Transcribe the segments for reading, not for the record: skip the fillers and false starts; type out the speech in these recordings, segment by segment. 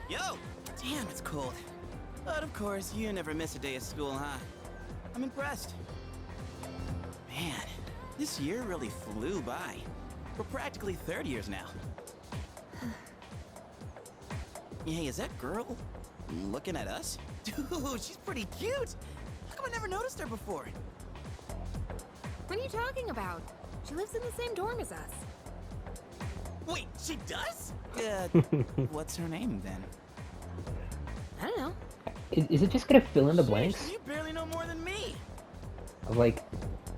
Yo! Damn, it's cold. But of course, you never miss a day of school, huh? I'm impressed. Man, this year really flew by. We're practically third years now. Hey, is that girl looking at us? Dude, she's pretty cute! How come I never noticed her before? What are you talking about? She lives in the same dorm as us. Wait, she does? What's her name then? I don't know. Is it just gonna fill in the blanks Jeez, you barely know more than me. of like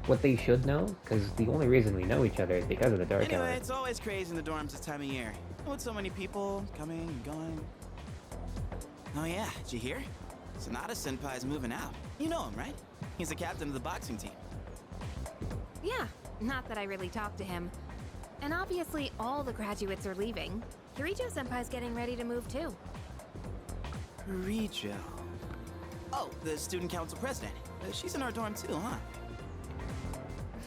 what they should know? Because the only reason we know each other is because of the dark Anyway, hour. it's always crazy in the dorms this time of year. With so many people coming and going. Oh yeah, did you hear? Sonata Senpai's moving out. You know him, right? He's the captain of the boxing team. Yeah, not that I really talked to him. And obviously all the graduates are leaving. Kirijo-senpai's getting ready to move too. Kirijo. Oh, the student council president. She's in our dorm too, huh?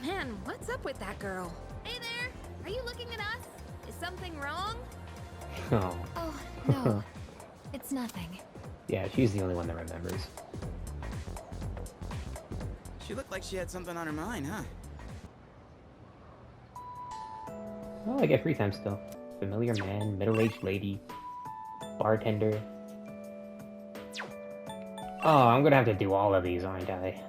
Man, what's up with that girl? Hey there! Are you looking at us? Is something wrong? Oh. Oh, no. It's nothing. Yeah, she's the only one that remembers. She looked like she had something on her mind, huh? Oh, I get free time still. Familiar man, middle-aged lady, bartender. Oh, I'm gonna have to do all of these, aren't I?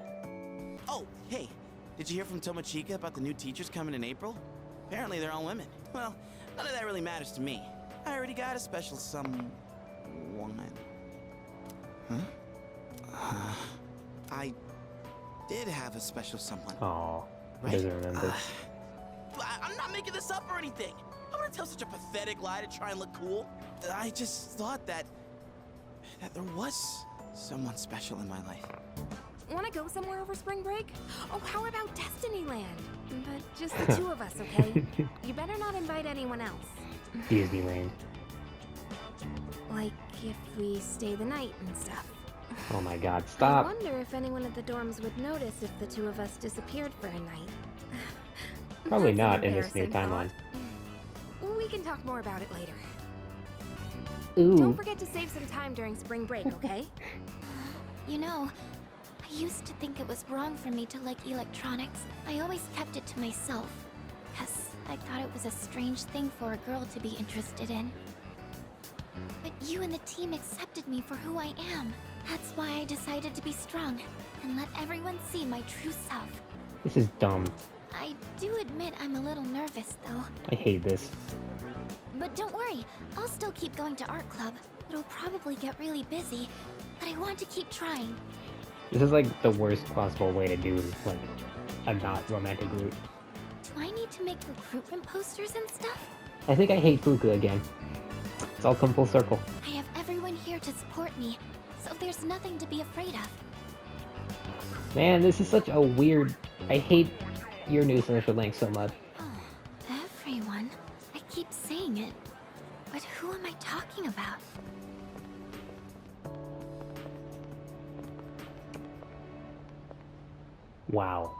Oh, hey, did you hear from Tomochika about the new teachers coming in April? Apparently they're all women. Well, none of that really matters to me. I already got a special someone. Huh? I did have a special someone. Oh, he Right? doesn't remember. I'm not making this up or anything. I want to tell such a pathetic lie to try and look cool. I just thought that there was someone special in my life. Wanna go somewhere over spring break? Oh, how about Destinyland? But just the two of us, okay? You better not invite anyone else. Disneyland. Like, if we stay the night and stuff. Oh my god, I stop. wonder if anyone at the dorms would notice if the two of us disappeared for a night. Probably That's an not in this new embarrassing timeline. thought. We can talk more about it later. Ooh. Don't forget to save some time during spring break, okay? You know, I used to think it was wrong for me to like electronics. I always kept it to myself. Because I thought it was a strange thing for a girl to be interested in. But you and the team accepted me for who I am. That's why I decided to be strong and let everyone see my true self. This is dumb. I do admit I'm a little nervous, though. I hate this. But don't worry, I'll still keep going to art club. It'll probably get really busy, but I want to keep trying. This is like the worst possible way to do like a not romantic route. Do I need to make recruitment posters and stuff? I think I hate Fuku again. It's all come full circle. I have everyone here to support me, so there's nothing to be afraid of. Man, this is such a weird... I hate your new social link so much. Oh, everyone. I keep saying it. But who am I talking about? Wow.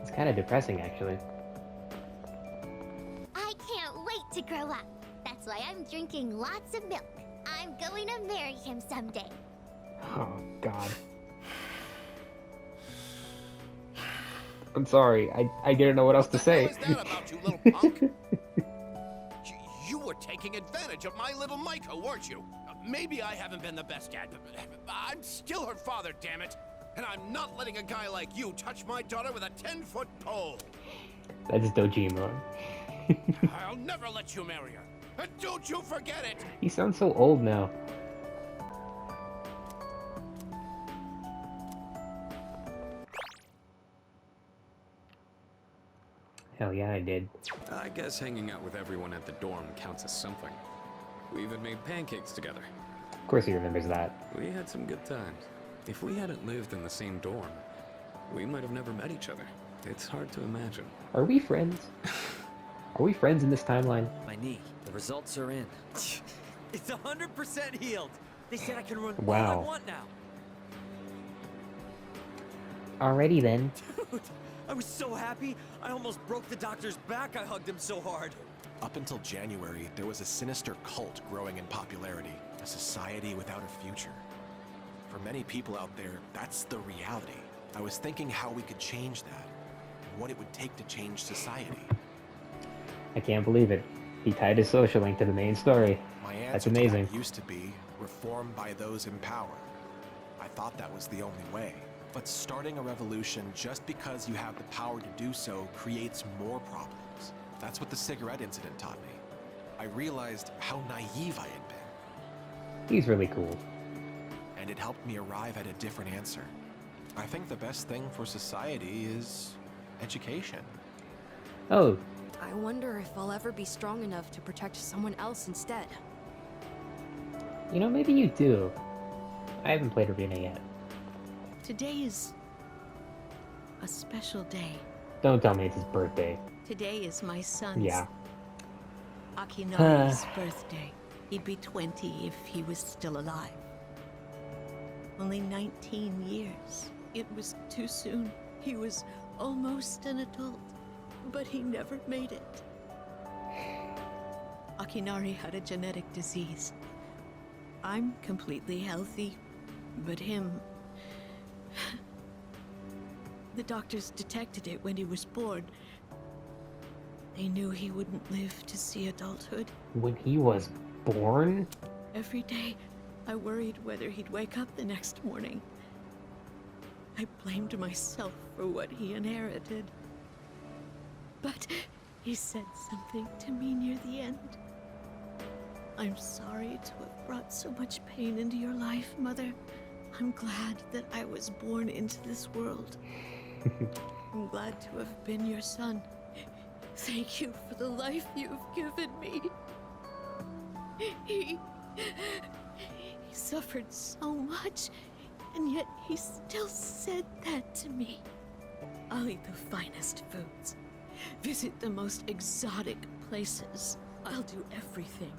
It's kind of depressing, actually. I can't wait to grow up. That's why I'm drinking lots of milk. I'm going to marry him someday. Oh, God. I'm sorry. I didn't know what else to say. What the hell is that about, you little punk? You were taking advantage of my little Micah, weren't you? Maybe I haven't been the best dad, but I'm still her father, damn it. And I'm not letting a guy like you touch my daughter with a 10-foot pole. That's Dojima. I'll never let you marry her. And don't you forget it. He sounds so old now. Hell yeah, I did. I guess hanging out with everyone at the dorm counts as something. We even made pancakes together. Of course he remembers that. We had some good times. If we hadn't lived in the same dorm, we might have never met each other. It's hard to imagine. Are we friends? Are we friends in this timeline? My knee. The results are in. It's 100% healed. They said I can run Wow. all I want now. Alrighty then. Dude, I was so happy. I almost broke the doctor's back. I hugged him so hard. Up until January, there was a sinister cult growing in popularity, a society without a future. For many people out there, that's the reality. I was thinking how we could change that, and what it would take to change society. I can't believe it. He tied his social link to the main story. My answer That's to amazing. that used to be reform by those in power. I thought that was the only way. But starting a revolution just because you have the power to do so creates more problems. That's what the cigarette incident taught me. I realized how naive I had been. He's really cool. And it helped me arrive at a different answer. I think the best thing for society is education. Oh, I wonder if I'll ever be strong enough to protect someone else instead. you know, maybe you do. I haven't played Arena yet. Today is a special day. Don't tell me it's his birthday. Today is my son's, Yeah. Akinori's birthday. He'd be 20 if he was still alive. Only 19 years. It was too soon. He was almost an adult, but he never made it. Akinori had a genetic disease. I'm completely healthy, but him... The doctors detected it when he was born. They knew he wouldn't live to see adulthood. When he was born? Every day, I worried whether he'd wake up the next morning. I blamed myself for what he inherited. But he said something to me near the end. I'm sorry to have brought so much pain into your life, Mother. I'm glad that I was born into this world. I'm glad to have been your son. Thank you for the life you've given me. He suffered so much, and yet he still said that to me. I'll eat the finest foods, visit the most exotic places. I'll do everything,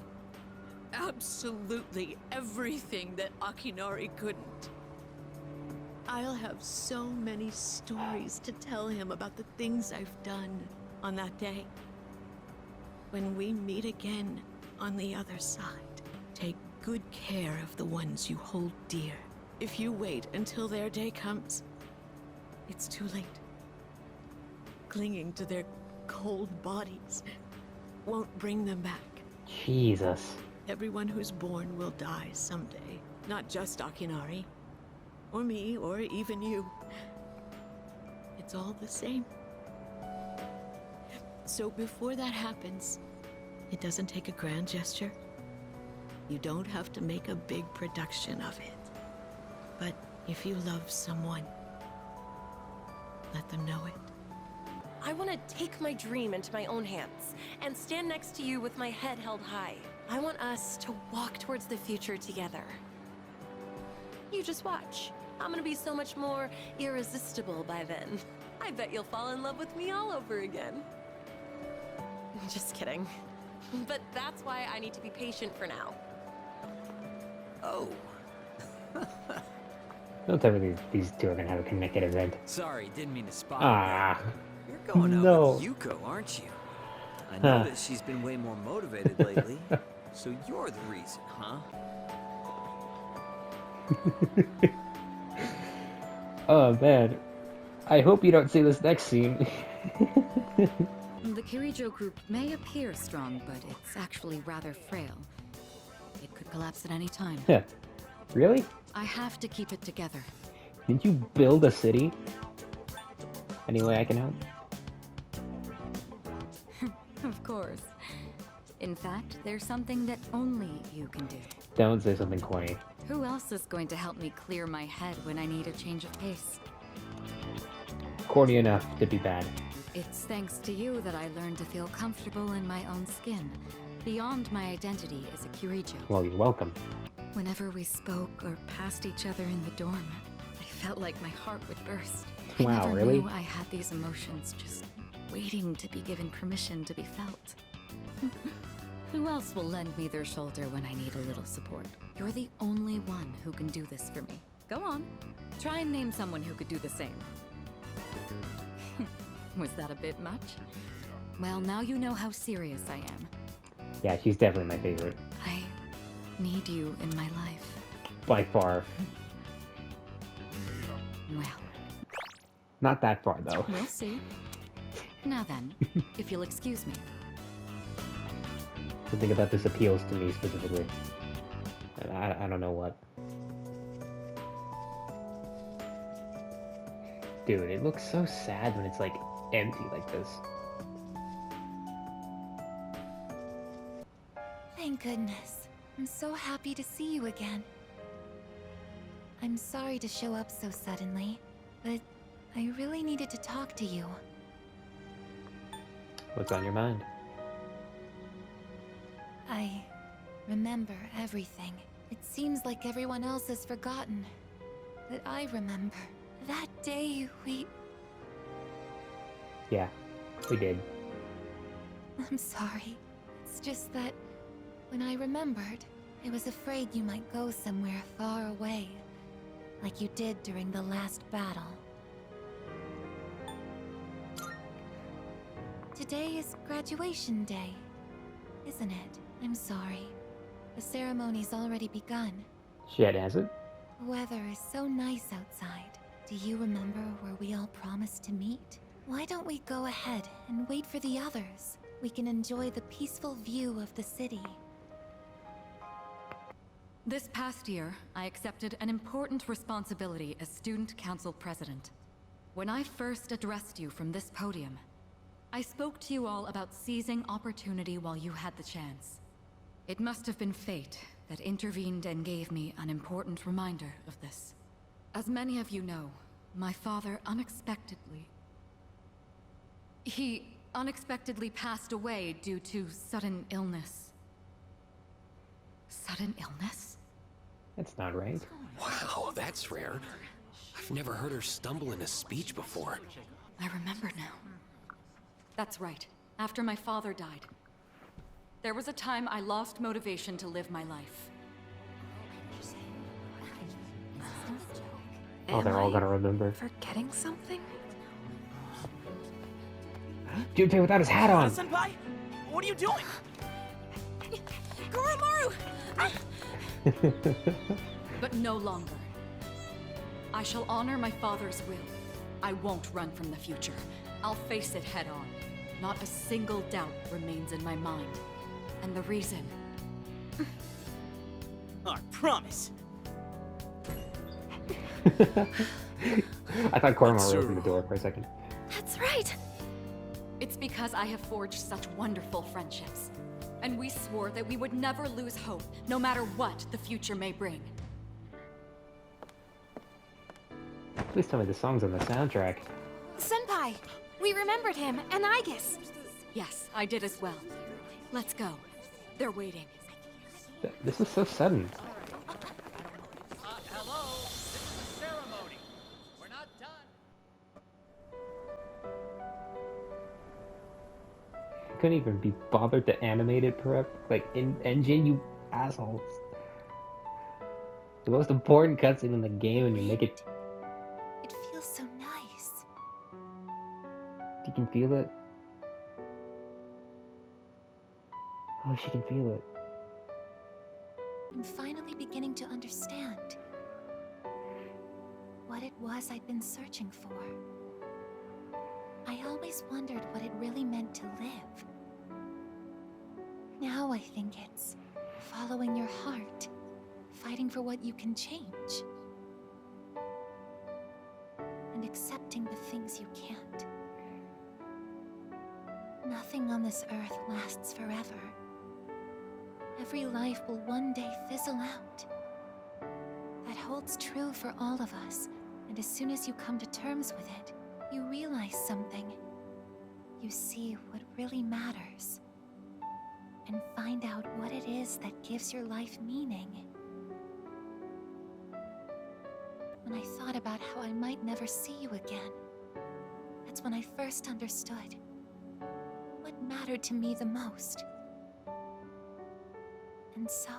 absolutely everything that Akinori couldn't. I'll have so many stories to tell him about the things I've done on that day. When we meet again on the other side, take good care of the ones you hold dear. If you wait until their day comes, it's too late. Clinging to their cold bodies won't bring them back. Jesus. Everyone who's born will die someday. Not just Akinori, or me, or even you. It's all the same. So before that happens, it doesn't take a grand gesture. You don't have to make a big production of it. But if you love someone, let them know it. I want to take my dream into my own hands and stand next to you with my head held high. I want us to walk towards the future together. You just watch. I'm gonna be so much more irresistible by then. I bet you'll fall in love with me all over again. Just kidding. But that's why I need to be patient for now. Oh. Don't tell me these two are gonna have a connected event. Sorry, didn't mean to spot Ah. you. You're going out No. with Yuko, aren't you? I know Huh. that she's been way more motivated lately. So you're the reason, huh? Oh man. I hope you don't see this next scene. The Kirijo group may appear strong, but it's actually rather frail. It could collapse at any time. Yeah. Really? I have to keep it together. Didn't you build a city? Any way I can help? Of course. In fact, there's something that only you can do. Don't say something corny. Who else is going to help me clear my head when I need a change of pace? Corny enough to be bad. It's thanks to you that I learned to feel comfortable in my own skin, beyond my identity as a Kirijo. Well, you're welcome. Whenever we spoke or passed each other in the dorm, I felt like my heart would burst. Wow, I never really? knew I had these emotions just waiting to be given permission to be felt. Who else will lend me their shoulder when I need a little support? You're the only one who can do this for me. Go on. Try and name someone who could do the same. Was that a bit much? Well, now you know how serious I am. Yeah, she's definitely my favorite. I need you in my life. By far. Well, Not that far, though. we'll see. Now then, if you'll excuse me. Something about this appeals to me specifically. I don't know what. Dude, it looks so sad when it's like empty like this. Thank goodness. I'm so happy to see you again. I'm sorry to show up so suddenly, but I really needed to talk to you. What's on your mind? I remember everything. It seems like everyone else has forgotten. But I remember. That day we... Yeah, we did. I'm sorry. It's just that when I remembered, I was afraid you might go somewhere far away, like you did during the last battle. Today is graduation day, isn't it? I'm sorry. The ceremony's already begun. Shit, has it? The weather is so nice outside. Do you remember where we all promised to meet? Why don't we go ahead and wait for the others? We can enjoy the peaceful view of the city. This past year, I accepted an important responsibility as Student Council President. When I first addressed you from this podium, I spoke to you all about seizing opportunity while you had the chance. It must have been fate that intervened and gave me an important reminder of this. As many of you know, my father unexpectedly passed away due to sudden illness. Sudden illness? That's not right. Wow, that's rare. I've never heard her stumble in a speech before. I remember now. That's right. After my father died, there was a time I lost motivation to live my life. Oh, they're all gonna remember. Forgetting something? Junpei without his hat on! Senpai? What are you doing? Goromaru! But no longer. I shall honor my father's will. I won't run from the future. I'll face it head on. Not a single doubt remains in my mind. And the reason... Our promise. I thought Koromaro opened the door for a second. That's right! It's because I have forged such wonderful friendships. And we swore that we would never lose hope, no matter what the future may bring. Please tell me the song's on the soundtrack. Senpai! We remembered him, and Aigis! Yes, I did as well. Let's go. They're waiting. This is so sudden. Hello, this is the ceremony. We're not done. Couldn't even be bothered to animate it, prep. Like, in engine, you assholes. The most important cutscene in the game, and you make it. It feels so nice. You can feel it. Oh, she can feel it. I'm finally beginning to understand what it was I'd been searching for. I always wondered what it really meant to live. Now I think it's following your heart, fighting for what you can change, and accepting the things you can't. Nothing on this earth lasts forever. Every life will one day fizzle out. That holds true for all of us, and as soon as you come to terms with it, you realize something. You see what really matters, and find out what it is that gives your life meaning. When I thought about how I might never see you again, that's when I first understood what mattered to me the most. And so,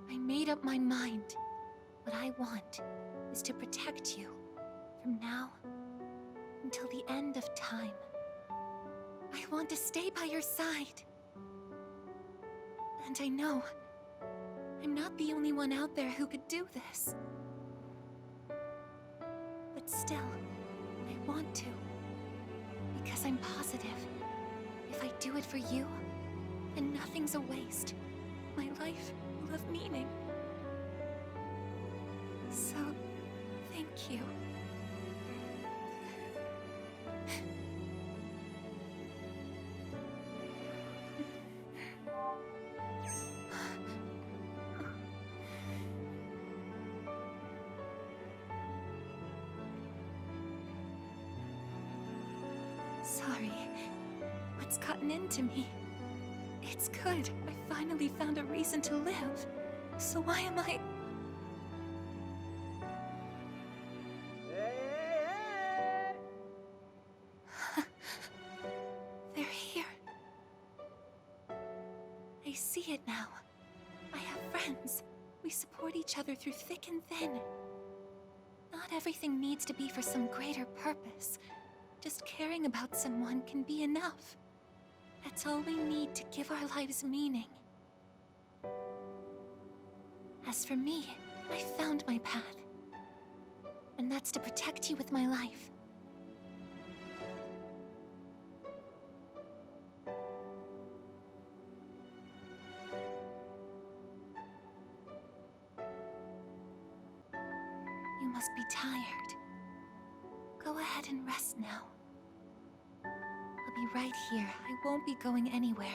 I made up my mind. What I want is to protect you from now until the end of time. I want to stay by your side. And I know I'm not the only one out there who could do this. But still, I want to. Because I'm positive, if I do it for you, then nothing's a waste. My life will have meaning. So, thank you. Sorry. What's gotten into me? It's good. I finally found a reason to live. So why am I... They're here. I see it now. I have friends. We support each other through thick and thin. Not everything needs to be for some greater purpose. Just caring about someone can be enough. That's all we need to give our lives meaning. As for me, I found my path. And that's to protect you with my life. You must be tired. Go ahead and rest now. I'll be right here. I won't be going anywhere.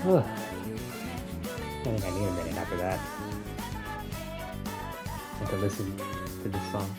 Ugh. I think I need a minute after that. And to listen to this song.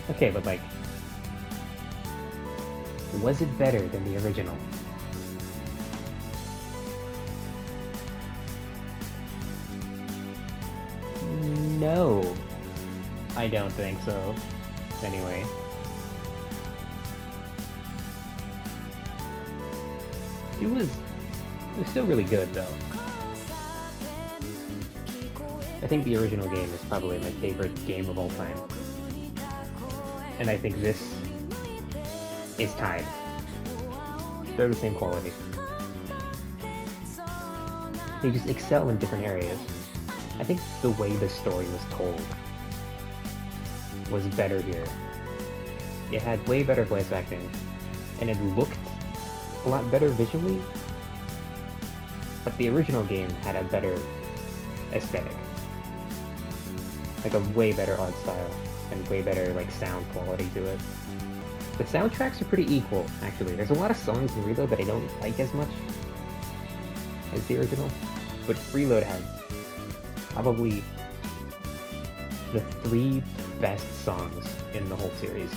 Okay, but like, was it better than the original? No, I don't think so. Anyway. It was still really good though. I think the original game is probably my favorite game of all time. And I think this is tied. They're the same quality. They just excel in different areas. I think the way the story was told was better here. It had way better voice acting, and it looked a lot better visually. But the original game had a better aesthetic. Like a way better art style, and way better like sound quality to it. The soundtracks are pretty equal, actually. There's a lot of songs in Reload that I don't like as much as the original, but Reload has probably the 3 best songs in the whole series.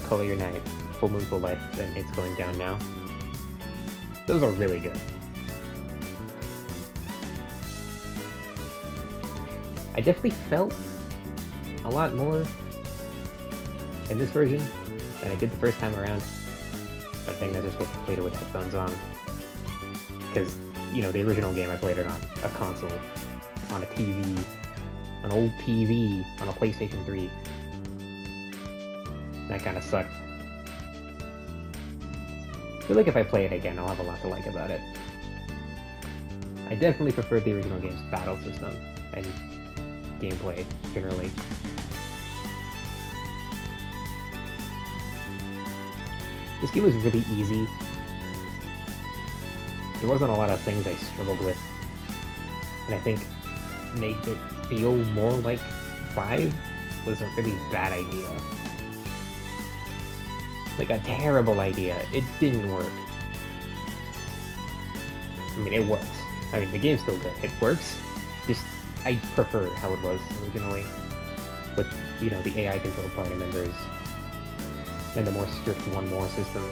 Color Your Night, Full Moon Full Life, and It's Going Down Now. Those are really good. I definitely felt a lot more in this version than I did the first time around. I think that's just supposed to play it with headphones on. Because, you know, the original game I played it on a console, on a TV, an old TV, on a PlayStation 3. That kind of sucked. I feel like if I play it again, I'll have a lot to like about it. I definitely prefer the original game's battle system and gameplay, generally. This game was really easy. There wasn't a lot of things I struggled with, and I think made it feel more like 5 was a really bad idea. Like a terrible idea. It didn't work. I mean, it works. I mean, the game's still good. It works. Just, I prefer how it was originally. With, you know, the AI controlled party members. And the more strict one more system.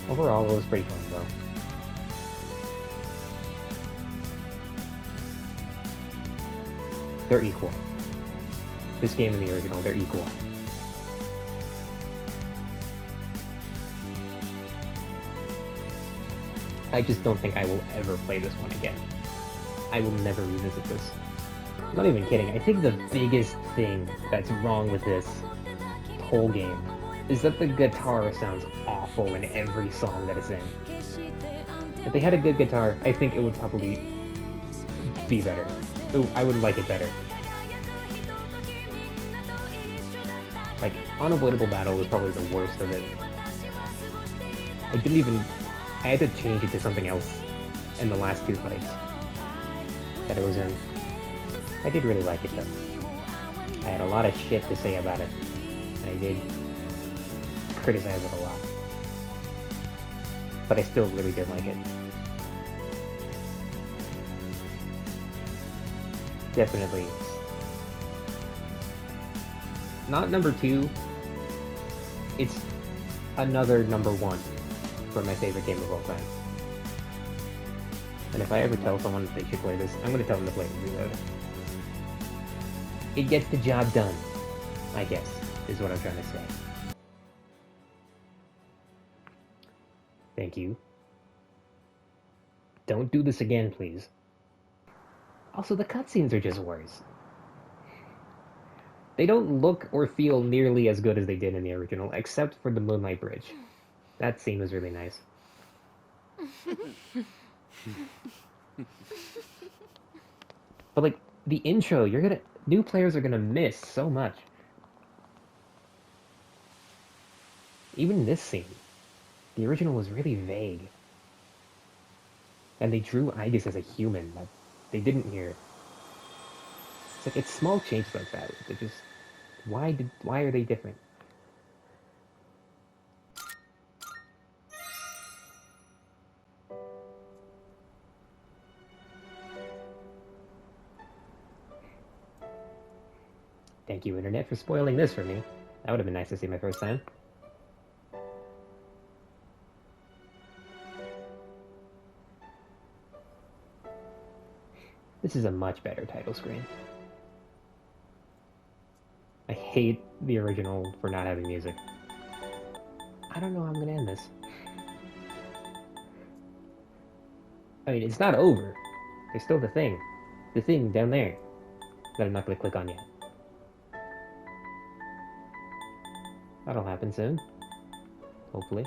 Overall, it was pretty fun, though. They're equal. This game and the original, they're equal. I just don't think I will ever play this one again. I will never revisit this. I'm not even kidding. I think the biggest thing that's wrong with this whole game is that the guitar sounds awful in every song that it's in. If they had a good guitar, I think it would probably be better. Ooh, I would like it better. Like, Unavoidable Battle was probably the worst of it. I had to change it to something else in the last 2 fights that it was in. I did really like it though. I had a lot of shit to say about it, and I did criticize it a lot. But I still really did like it. Definitely. Not number 2, it's another number 1 for my favorite game of all time. And if I ever tell someone that they should play this, I'm going to tell them to play Reload. It gets the job done, I guess, is what I'm trying to say. Thank you. Don't do this again, please. Also, the cutscenes are just worse. They don't look or feel nearly as good as they did in the original, except for the Moonlight Bridge. That scene was really nice. But like, the intro, new players are gonna miss so much. Even this scene. The original was really vague. And they drew Ibis as a human that they didn't here. It's like, it's small changes like that. They're just, why are they different? Thank you, Internet, for spoiling this for me. That would have been nice to see my first time. This is a much better title screen. I hate the original for not having music. I don't know how I'm gonna end this. I mean, it's not over. There's still the thing. The thing down there that I'm not gonna click on yet. That'll happen soon. Hopefully.